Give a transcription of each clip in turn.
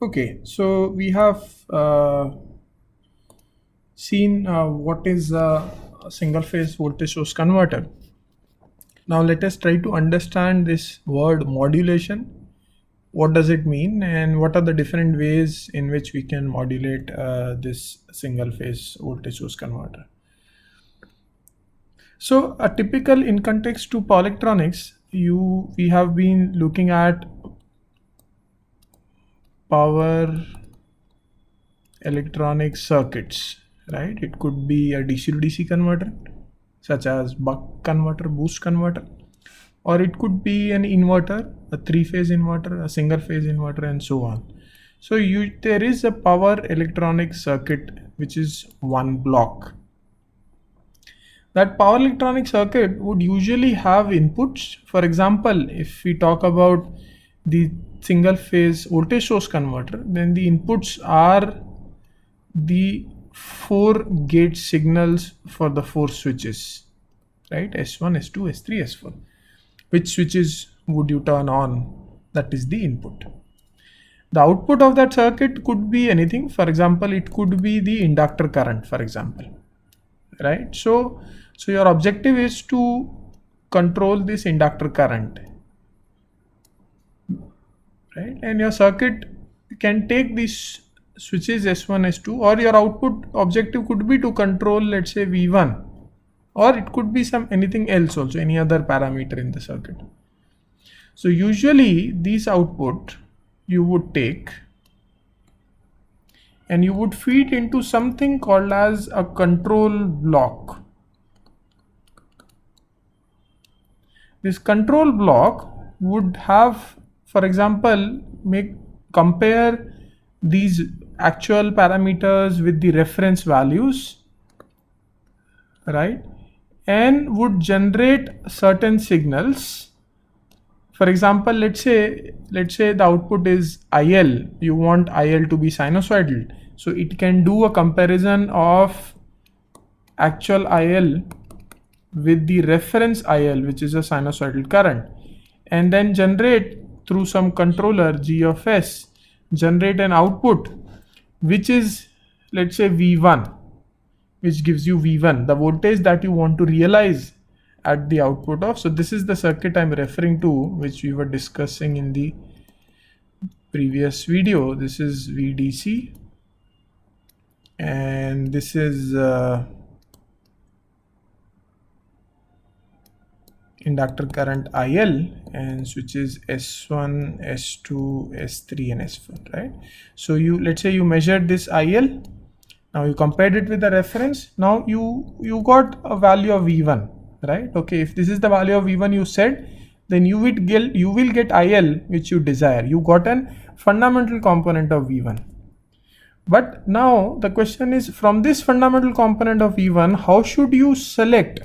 Okay, so we have seen what is a single phase voltage source converter. Now let us try to understand this word modulation. What does it mean, and what are the different ways in which we can modulate this single phase voltage source converter? So a typical in context to power electronics, we have been looking at power electronic circuits, right? It could be a DC to DC converter such as buck converter, boost converter, or it could be an inverter, a three-phase inverter, a single-phase inverter, and so on. So there is a power electronic circuit which is one block. That power electronic circuit would usually have inputs. For example, if we talk about the single phase voltage source converter, then the inputs are the 4 gate signals for the 4 switches, right? S1, S2, S3, S4. Which switches would you turn on? That is the input. The output of that circuit could be anything. For example, it could be the inductor current, for example, right? So your objective is to control this inductor current, right? And your circuit can take these switches S1, S2, or your output objective could be to control, let's say, V1, or it could be anything else also, any other parameter in the circuit. So usually these output you would take and you would feed into something called as a control block. This control block would have, for example, compare these actual parameters with the reference values, right, and would generate certain signals. For example, let's say the output is IL. You want IL to be sinusoidal, so it can do a comparison of actual IL with the reference IL, which is a sinusoidal current, and then generate through some controller G of S, generate an output which is, let's say, V1, which gives you V1, the voltage that you want to realize at the output of. So this is the circuit I'm referring to, which we were discussing in the previous video. This is VDC, and this is inductor current IL, and switches S1, S2, S3, and S4, right? So let's say you measured this IL. Now you compared it with the reference. Now you got a value of V1, right? Okay, if this is the value of V1 you said, then you will get IL which you desire. You got an fundamental component of V1. But now the question is, from this fundamental component of V1, how should you select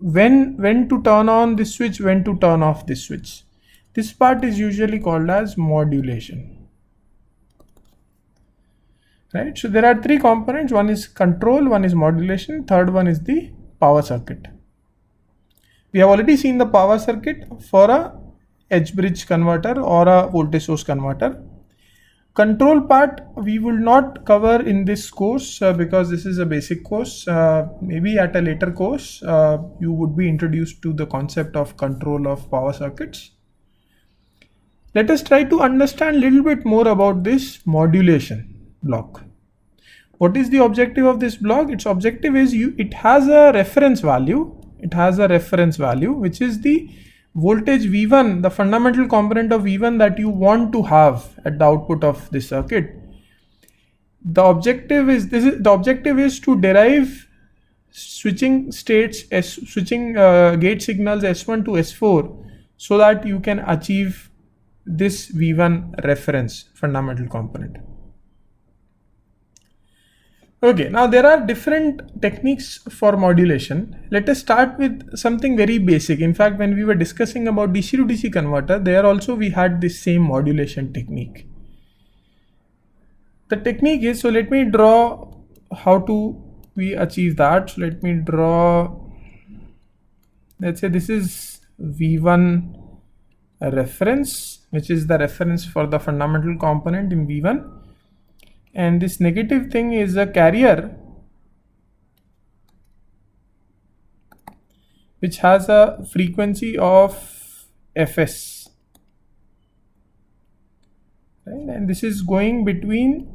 when to turn on this switch, when to turn off this switch? This part is usually called as modulation, right? So there are 3 components. One is control, one is modulation, third one is the power circuit. We have already seen the power circuit for a edge bridge converter or a voltage source converter. Control part we will not cover in this course because this is a basic course. Maybe at a later course you would be introduced to the concept of control of power circuits. Let us try to understand a little bit more about this modulation block. What is the objective of this block? Its objective is it has a reference value. It has a reference value which is the voltage V1, the fundamental component of V1 that you want to have at the output of this circuit. The objective is to derive switching states, switching gate signals S1 to S4, so that you can achieve this V1 reference fundamental component. Okay, now there are different techniques for modulation. Let us start with something very basic. In fact, when we were discussing about DC to DC converter, there also we had this same modulation technique. The technique is, so let me draw how we achieve that. So let me draw, let's say this is V1 reference, which is the reference for the fundamental component in V1, and this negative thing is a carrier which has a frequency of Fs, right? And this is going between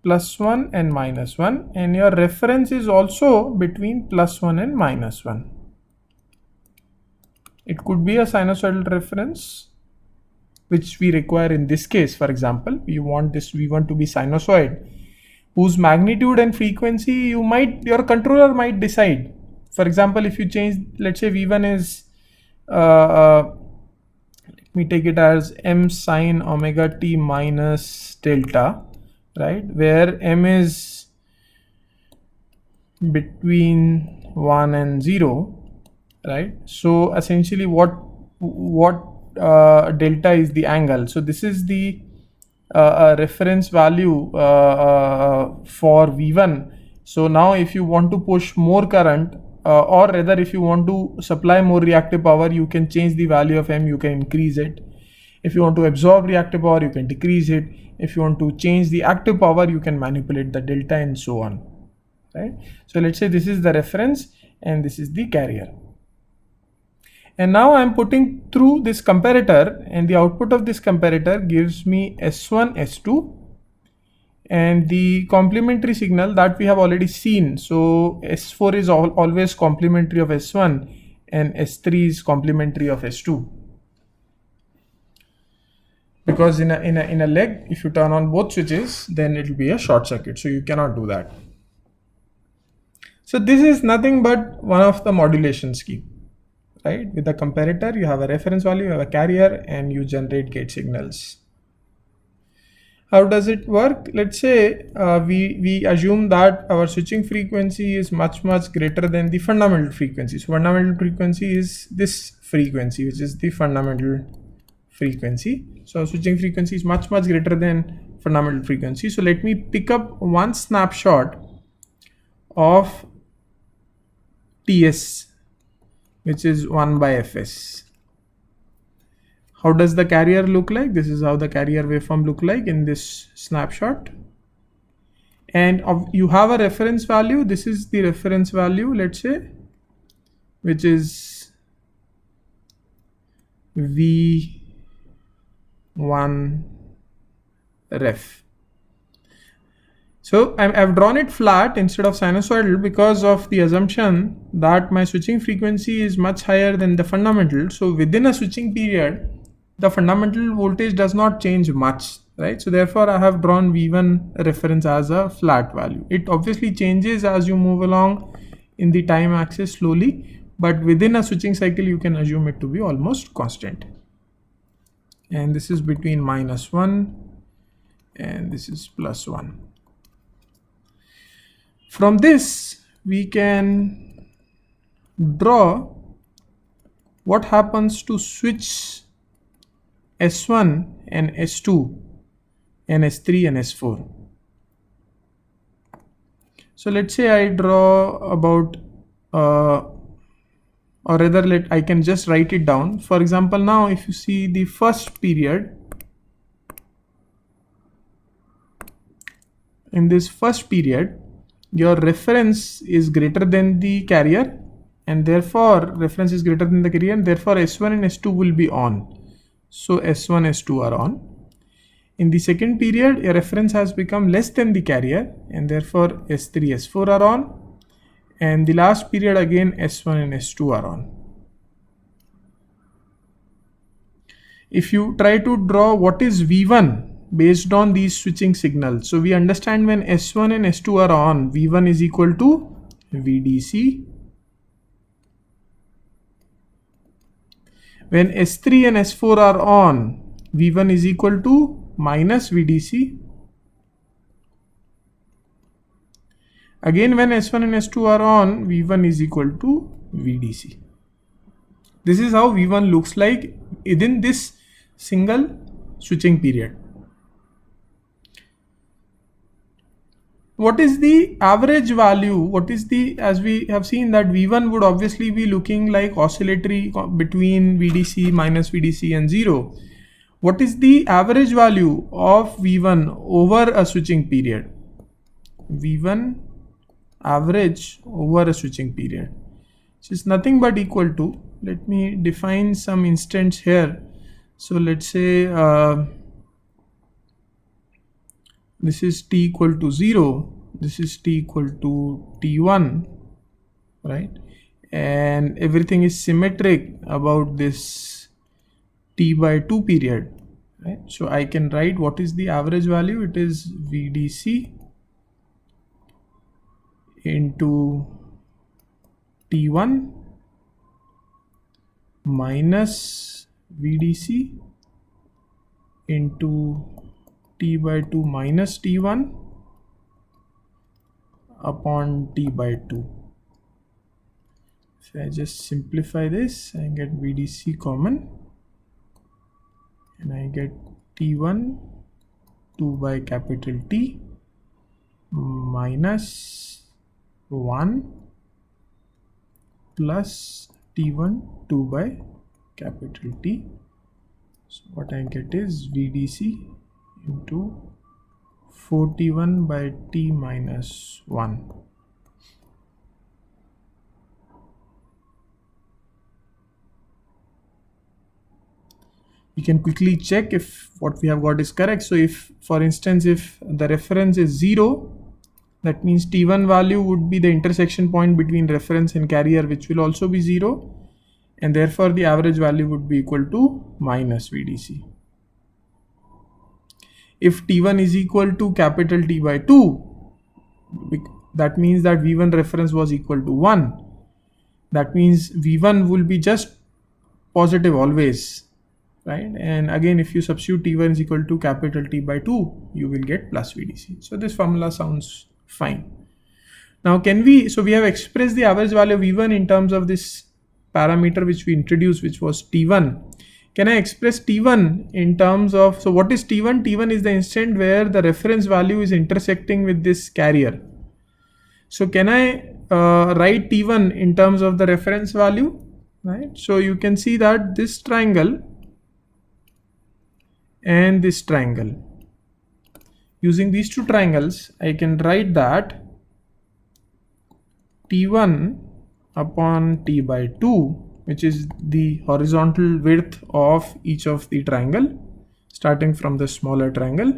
+1 and -1, and your reference is also between +1 and -1. It could be a sinusoidal reference, which we require in this case. For example, we want this V1 to be sinusoid, whose magnitude and frequency your controller might decide. For example, if you change, let's say V1 is let me take it as m sine omega t minus delta, right, where m is between 1 and 0, right? So essentially what delta is the angle. So this is the reference value for V1. So now if you want to push more current, or rather if you want to supply more reactive power, you can change the value of m, you can increase it. If you want to absorb reactive power, you can decrease it. If you want to change the active power, you can manipulate the delta and so on, right? So let's say this is the reference and this is the carrier. And now I'm putting through this comparator, and the output of this comparator gives me S1, S2, and the complementary signal that we have already seen. So S4 is always complementary of S1 and S3 is complementary of S2. Because in a leg, if you turn on both switches, then it will be a short circuit. So you cannot do that. So this is nothing but one of the modulation scheme, right? With the comparator, you have a reference value, you have a carrier, and you generate gate signals. How does it work? Let's say we assume that our switching frequency is much greater than the fundamental frequency. So fundamental frequency is this frequency, which is the fundamental frequency. So switching frequency is much greater than fundamental frequency. So let me pick up one snapshot of TS, which is 1 by Fs. How does the carrier look like? This is how the carrier waveform look like in this snapshot. And you have a reference value. This is the reference value, let's say, which is V1 ref. So I've drawn it flat instead of sinusoidal because of the assumption that my switching frequency is much higher than the fundamental. So within a switching period, the fundamental voltage does not change much, right? So therefore I have drawn V1 reference as a flat value. It obviously changes as you move along in the time axis slowly, but within a switching cycle you can assume it to be almost constant. And this is between -1 and this is +1. From this we can draw what happens to switch S1 and S2 and S3 and S4. So let's say I draw about or rather I can just write it down. For example, now if you see the first period, in this first period your reference is greater than the carrier, and therefore reference is greater than the carrier, and therefore S1 and S2 will be on. So S1, S2 are on. In the second period, a reference has become less than the carrier, and therefore S3, S4 are on. And the last period again S1 and S2 are on. If you try to draw what is V1 based on these switching signals, so we understand when S1 and S2 are on, V1 is equal to VDC. When S3 and S4 are on, V1 is equal to minus VDC. Again, when S1 and S2 are on, V1 is equal to VDC. This is how V1 looks like within this single switching period. What is the average value? What is the, as we have seen that V1 would obviously be looking like oscillatory between VDC, minus VDC and 0. What is the average value of V1 over a switching period? V1 average over a switching period. So it's nothing but equal to, let me define some instance here. So let's say this is t equal to 0, this is t equal to t1, right? And everything is symmetric about this t by 2 period, right? So I can write what is the average value. It is VDC into t1 minus VDC into t by 2 minus t1 upon t by 2. So I just simplify this and get VDC common, and I get t1 2 by capital T minus 1 plus t1 2 by capital T. So what I get is VDC into 4t1 by t minus 1. You can quickly check if what we have got is correct. So if, for instance, if the reference is 0, that means t1 value would be the intersection point between reference and carrier, which will also be 0, and therefore the average value would be equal to minus VDC. If t1 is equal to capital T by 2, that means that V1 reference was equal to 1. That means V1 will be just positive always, right? And again, if you substitute t1 is equal to capital T by 2, you will get plus VDC. So this formula sounds fine. Now so we have expressed the average value of V1 in terms of this parameter which we introduced, which was t1. Can I express t1 in terms of, so what is t1? T1 is the instant where the reference value is intersecting with this carrier. So can I write t1 in terms of the reference value, right? So you can see that this triangle and this triangle, using these two triangles, I can write that t1 upon t by 2, which is the horizontal width of each of the triangle, starting from the smaller triangle,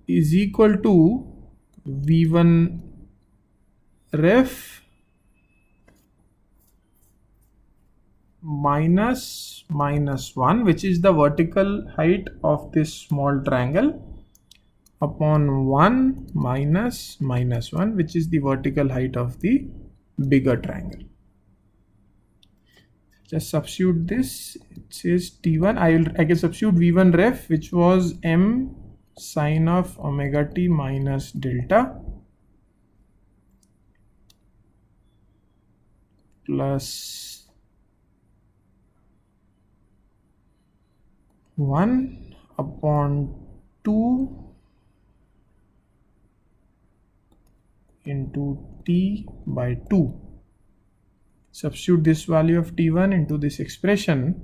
is equal to V1 ref minus 1, which is the vertical height of this small triangle, upon 1 minus 1, which is the vertical height of the bigger triangle. Just substitute this. It says t1. I can substitute v1 ref, which was m sine of omega t minus delta plus 1 upon 2 into t by 2. Substitute this value of t1 into this expression.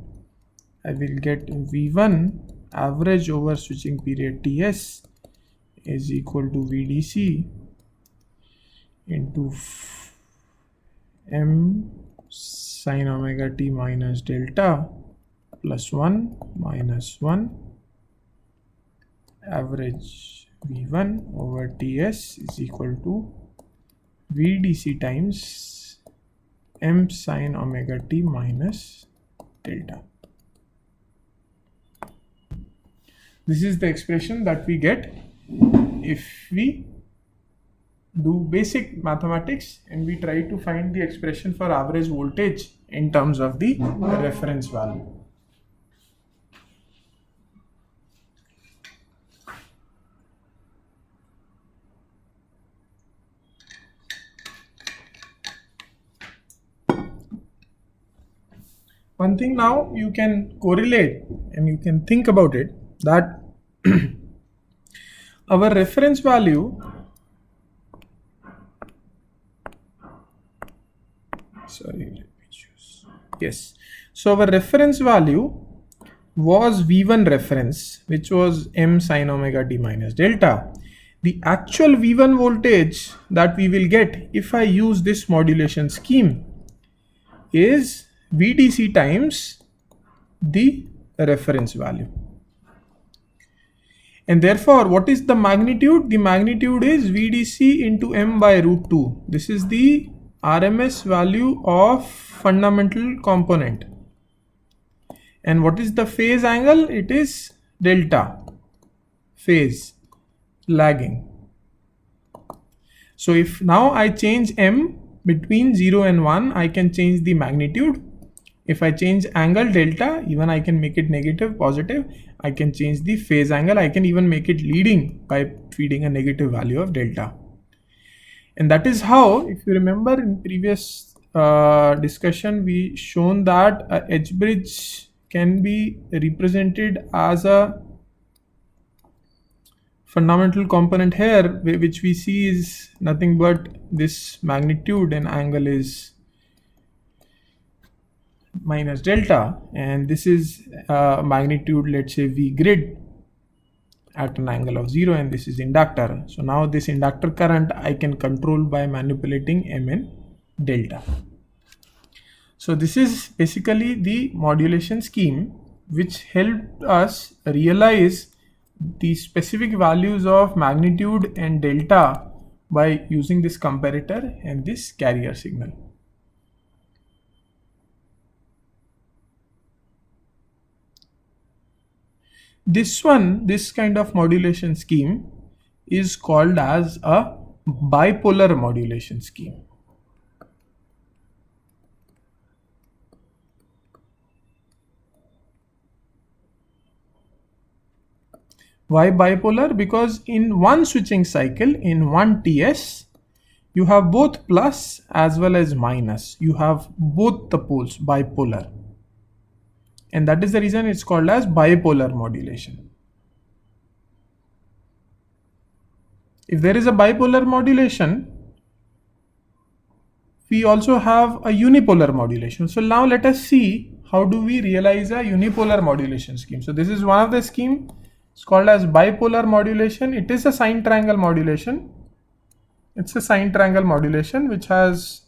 I will get v1 average over switching period ts is equal to vdc into m sine omega t minus delta plus 1 minus 1 average v1 over ts is equal to VDC times m sine omega t minus delta. This is the expression that we get if we do basic mathematics and we try to find the expression for average voltage in terms of the reference value. One thing now you can correlate and you can think about it, that our reference value, So our reference value was V1 reference, which was m sine omega t minus delta. The actual V1 voltage that we will get if I use this modulation scheme is VDC times the reference value. And therefore, what is the magnitude? The magnitude is VDC into m by root 2. This is the RMS value of fundamental component. And what is the phase angle? It is delta, phase lagging. So if now I change m between 0 and 1, I can change the magnitude. If I change angle delta, even I can make it negative, positive. I can change the phase angle. I can even make it leading by feeding a negative value of delta. And that is how, if you remember in previous discussion, we shown that a edge bridge can be represented as a fundamental component here, which we see is nothing but this magnitude, and angle is minus delta, and this is magnitude, let's say V grid at an angle of 0, and this is inductor. So now this inductor current I can control by manipulating m and delta. So this is basically the modulation scheme which helped us realize the specific values of magnitude and delta by using this comparator and this carrier signal. This kind of modulation scheme is called as a bipolar modulation scheme. Why bipolar? Because in one switching cycle, in one TS, you have both plus as well as minus. You have both the poles, bipolar. And that is the reason it's called as bipolar modulation. If there is a bipolar modulation, we also have a unipolar modulation. So now let us see how do we realize a unipolar modulation scheme. So this is one of the scheme. It's called as bipolar modulation. It is a sine triangle modulation. It's a sine triangle modulation which has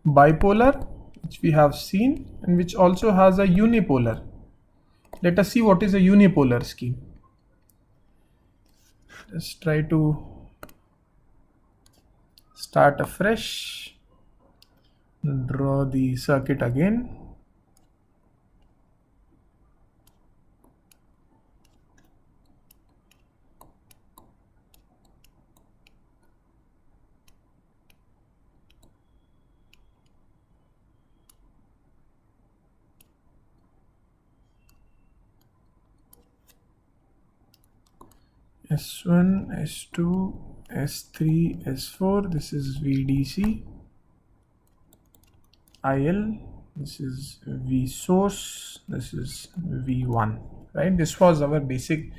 bipolar, which we have seen, and which also has a unipolar. Let us see what is a unipolar scheme. Let's try to start afresh, draw the circuit again. S1, S2, S3, S4, this is VDC, IL, this is V source, this is V1, right? This was our basic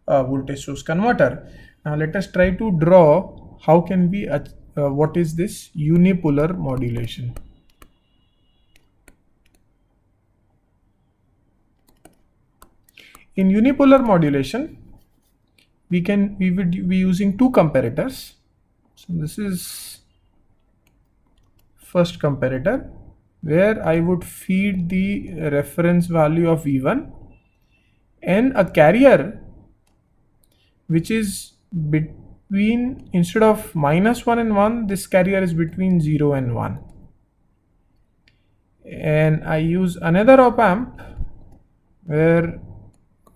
voltage source converter. Now let us try to draw how can we, what is this unipolar modulation. In unipolar modulation, we would be using two comparators. So this is first comparator where I would feed the reference value of V1 and a carrier which is between, instead of -1 and 1, this carrier is between 0 and 1. And I use another op amp where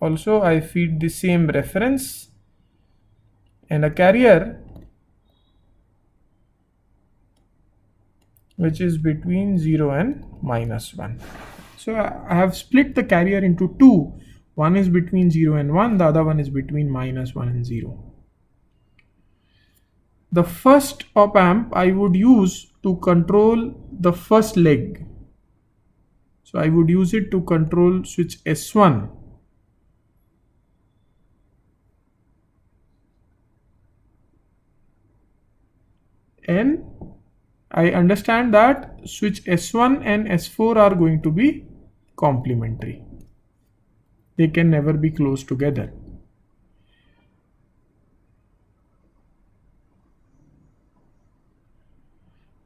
also I feed the same reference and a carrier which is between 0 and -1. So I have split the carrier into two. One is between 0 and 1, the other one is between -1 and 0. The first op amp I would use to control the first leg. So I would use it to control switch S1. And I understand that switch S1 and S4 are going to be complementary. They can never be close together.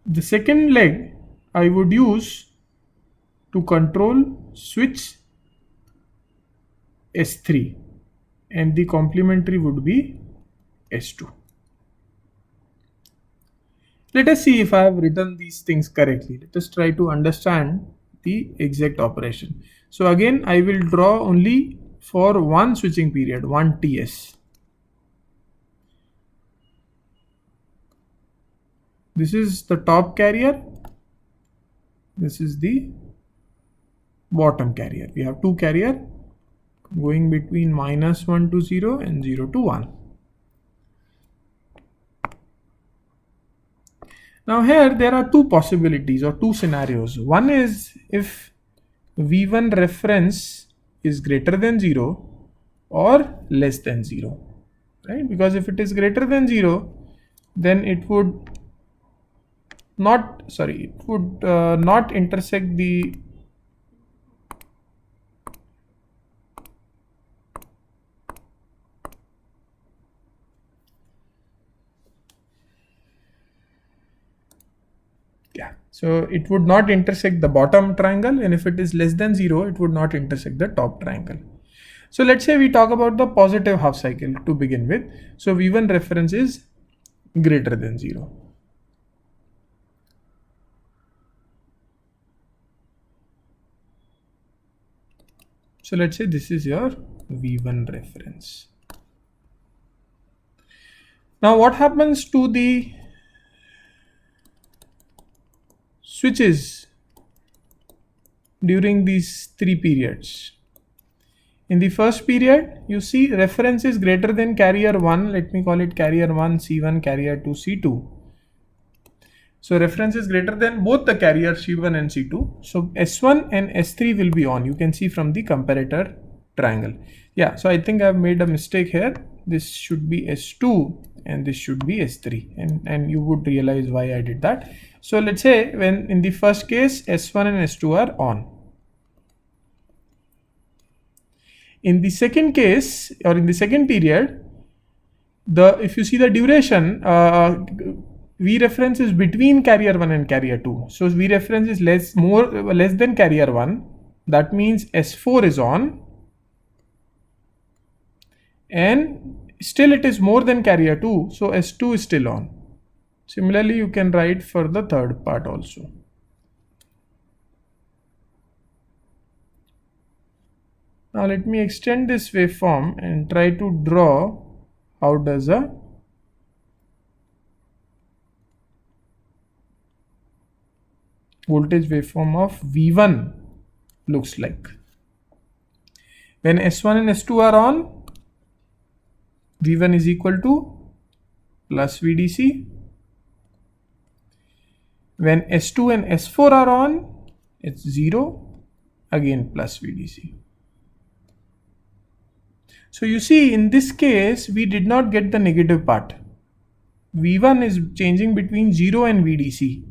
The second leg I would use to control switch S3, and the complementary would be S2. Let us see if I have written these things correctly. Let us try to understand the exact operation. So again, I will draw only for one switching period, 1 TS. This is the top carrier. This is the bottom carrier. We have two carrier going between -1 to 0 and 0 to 1. Now here there are two possibilities or two scenarios. One is if V1 reference is greater than 0 or less than 0, right? Because if it is greater than 0, then it would not intersect the so it would not intersect the bottom triangle, and if it is less than 0, it would not intersect the top triangle. So let's say we talk about the positive half cycle to begin with. So V1 reference is greater than 0. So let's say this is your V1 reference. Now what happens to the switches during these three periods? In the first period, you see reference is greater than carrier 1. Let me call it carrier 1 C1, carrier 2 C2. So reference is greater than both the carriers C1 and C2. So S1 and S3 will be on. You can see from the comparator triangle. Yeah, so I think I've made a mistake here. This should be S2 and this should be S3, and you would realize why I did that. So let's say when in the first case S1 and S2 are on. In the second case, or in the second period, if you see the duration, V reference is between carrier 1 and carrier 2. So V reference is less than carrier 1. That means S4 is on, and still it is more than carrier 2. So S2 is still on. Similarly, you can write for the third part also. Now let me extend this waveform and try to draw how does a voltage waveform of V1 looks like. When S1 and S2 are on, V1 is equal to plus VDC. When S2 and S4 are on, it's 0, again plus VDC. So you see, in this case, we did not get the negative part. V1 is changing between 0 and VDC.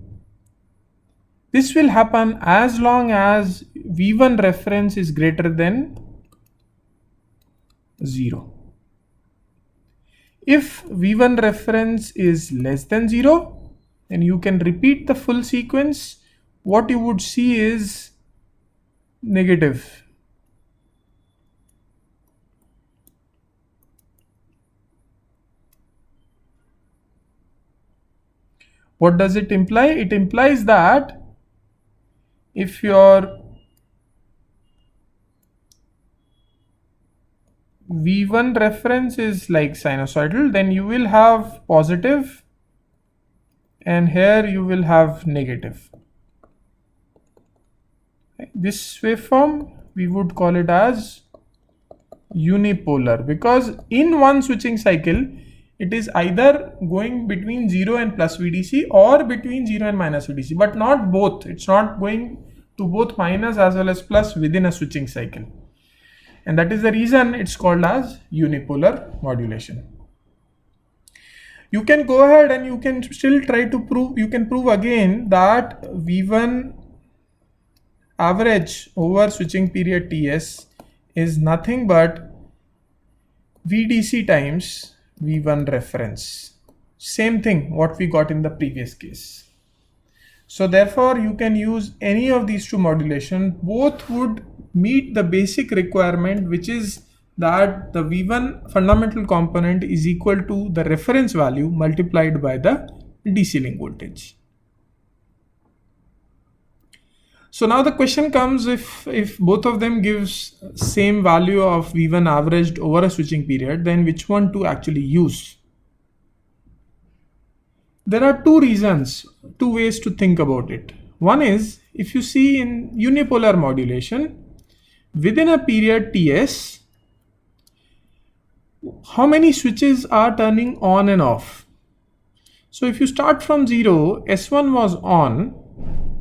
This will happen as long as V1 reference is greater than 0. If V1 reference is less than 0, then you can repeat the full sequence. What you would see is negative. What does it imply? It implies that if your V1 reference is like sinusoidal, then you will have positive, and here you will have negative. This waveform we would call it as unipolar, because in one switching cycle it is either going between 0 and plus VDC or between 0 and minus VDC, but not both. It's not going to both minus as well as plus within a switching cycle, and that is the reason it's called as unipolar modulation. You can go ahead and you can still try to prove, you can prove again that V1 average over switching period Ts is nothing but VDC times V1 reference. Same thing what we got in the previous case. So therefore you can use any of these two modulation. Both would meet the basic requirement, which is that the V1 fundamental component is equal to the reference value multiplied by the DC link voltage. So now the question comes, if both of them gives same value of V1 averaged over a switching period, then which one to actually use? There are two reasons, two ways to think about it. One is, if you see in unipolar modulation, within a period Ts, how many switches are turning on and off? So if you start from 0, S1 was on,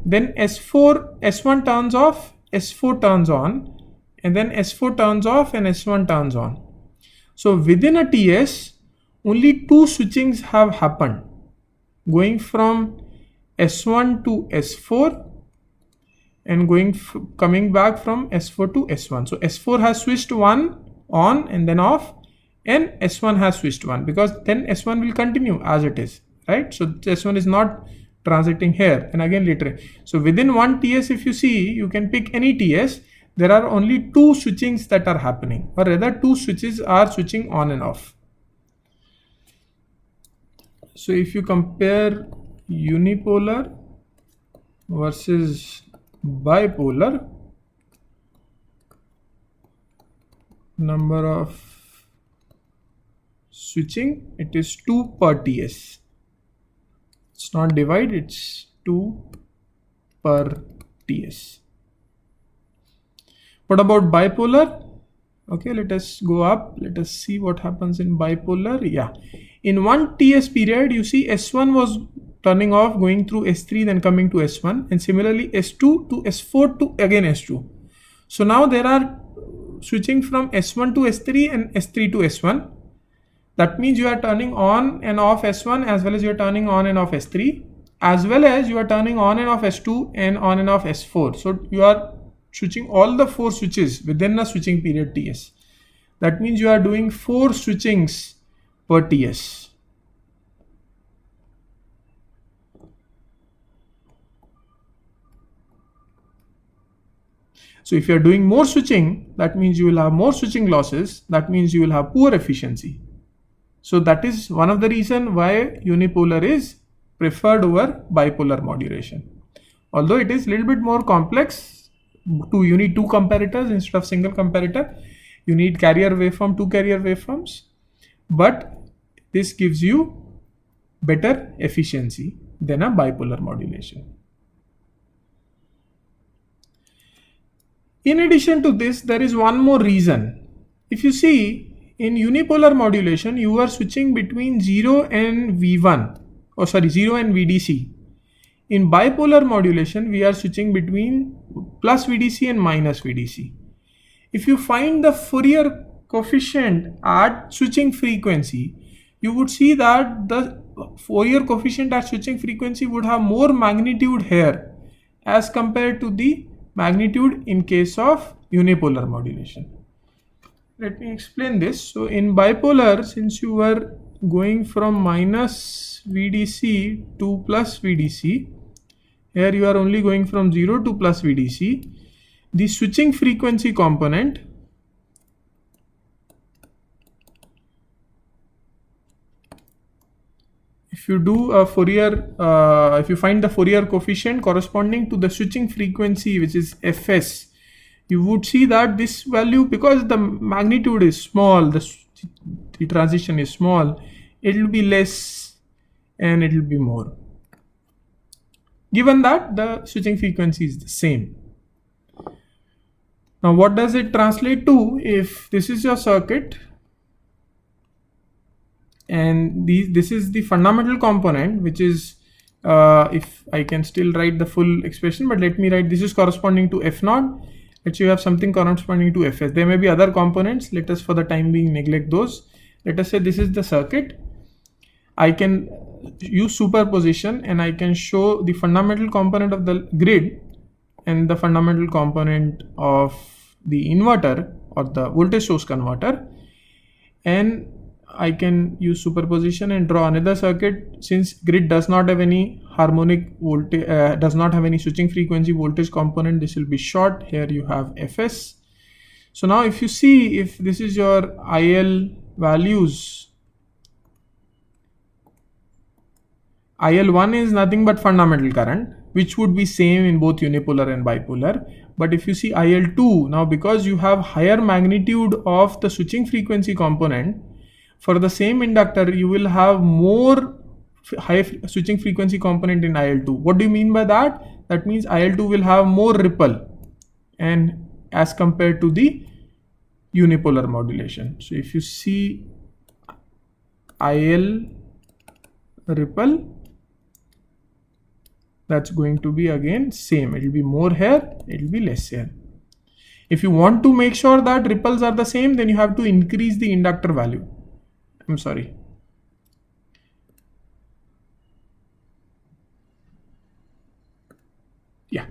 then S1 turns off, S4 turns on, and then S4 turns off and S1 turns on. So within a TS, only two switchings have happened, going from S1 to S4 and coming back from S4 to S1. So S4 has switched one on and then off, and S1 has switched one, because then S1 will continue as it is, right? So S1 is not transiting here and again later. So within one TS, if you see, you can pick any TS, there are only two switchings that are happening, or rather two switches are switching on and off. So if you compare unipolar versus bipolar, number of switching, it is 2 per TS. It's not divide, it's 2 per TS. What about bipolar? Okay, let us go up. Let us see what happens in bipolar. Yeah, in one TS period, you see S1 was turning off, going through S3, then coming to S1, and similarly S2 to S4 to again S2. So now there are switching from S1 to S3 and S3 to S1. That means you are turning on and off S1, as well as you are turning on and off S3, as well as you are turning on and off S2 and on and off S4. So you are switching all the 4 switches within a switching period TS. That means you are doing 4 switchings per TS. So if you are doing more switching, that means you will have more switching losses. That means you will have poor efficiency. So that is one of the reasons why unipolar is preferred over bipolar modulation. Although it is a little bit more complex, you need 2 comparators instead of single comparator. You need carrier waveform, 2 carrier waveforms, but this gives you better efficiency than a bipolar modulation. In addition to this, there is one more reason. If you see, in unipolar modulation, you are switching between 0 and V1, 0 and VDC. In bipolar modulation, we are switching between plus VDC and minus VDC. If you find the Fourier coefficient at switching frequency, you would see that the Fourier coefficient at switching frequency would have more magnitude here as compared to the magnitude in case of unipolar modulation. Let me explain this. So in bipolar, since you were going from minus VDC to plus VDC, here you are only going from 0 to plus VDC. The switching frequency component if you do a Fourier, if you find the Fourier coefficient corresponding to the switching frequency, which is Fs, you would see that this value, because the magnitude is small, the transition is small, it will be less and it will be more, given that the switching frequency is the same. Now what does it translate to? If this is your circuit and this is the fundamental component, which is if I can still write the full expression, but let me write, this is corresponding to F0. Let's say you have something corresponding to Fs. There may be other components. Let us for the time being neglect those. Let us say this is the circuit, I can use superposition and I can show the fundamental component of the grid and the fundamental component of the inverter or the voltage source converter, and I can use superposition and draw another circuit. Since grid does not have any harmonic voltage, does not have any switching frequency voltage component, this will be short. Here you have Fs. So now if you see, if this is your IL values, IL1 is nothing but fundamental current, which would be same in both unipolar and bipolar. But if you see IL2, now because you have higher magnitude of the switching frequency component, for the same inductor you will have more high switching frequency component in IL2. What do you mean by that? That means IL2 will have more ripple and as compared to the unipolar modulation. So if you see IL ripple, that's going to be again same. It will be more here, it will be less here. If you want to make sure that ripples are the same, then you have to increase the inductor value. I'm sorry. Yeah.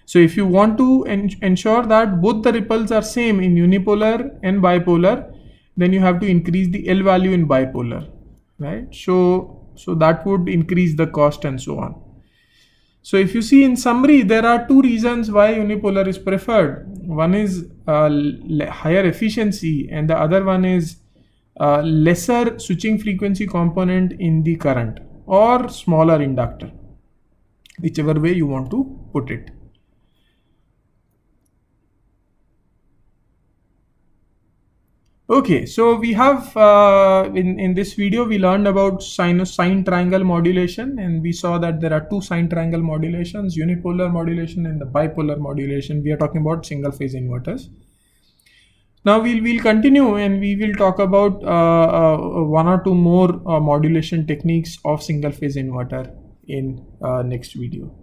So if you want to ensure that both the ripples are same in unipolar and bipolar, then you have to increase the L value in bipolar, right? So that would increase the cost and so on. So if you see in summary, there are two reasons why unipolar is preferred. One is higher efficiency and the other one is lesser switching frequency component in the current or smaller inductor, whichever way you want to put it. Okay, so we have in this video we learned about sine triangle modulation, and we saw that there are two sine triangle modulations, unipolar modulation and the bipolar modulation. We are talking about single phase inverters. Now we'll continue and we will talk about one or two more modulation techniques of single phase inverter in next video.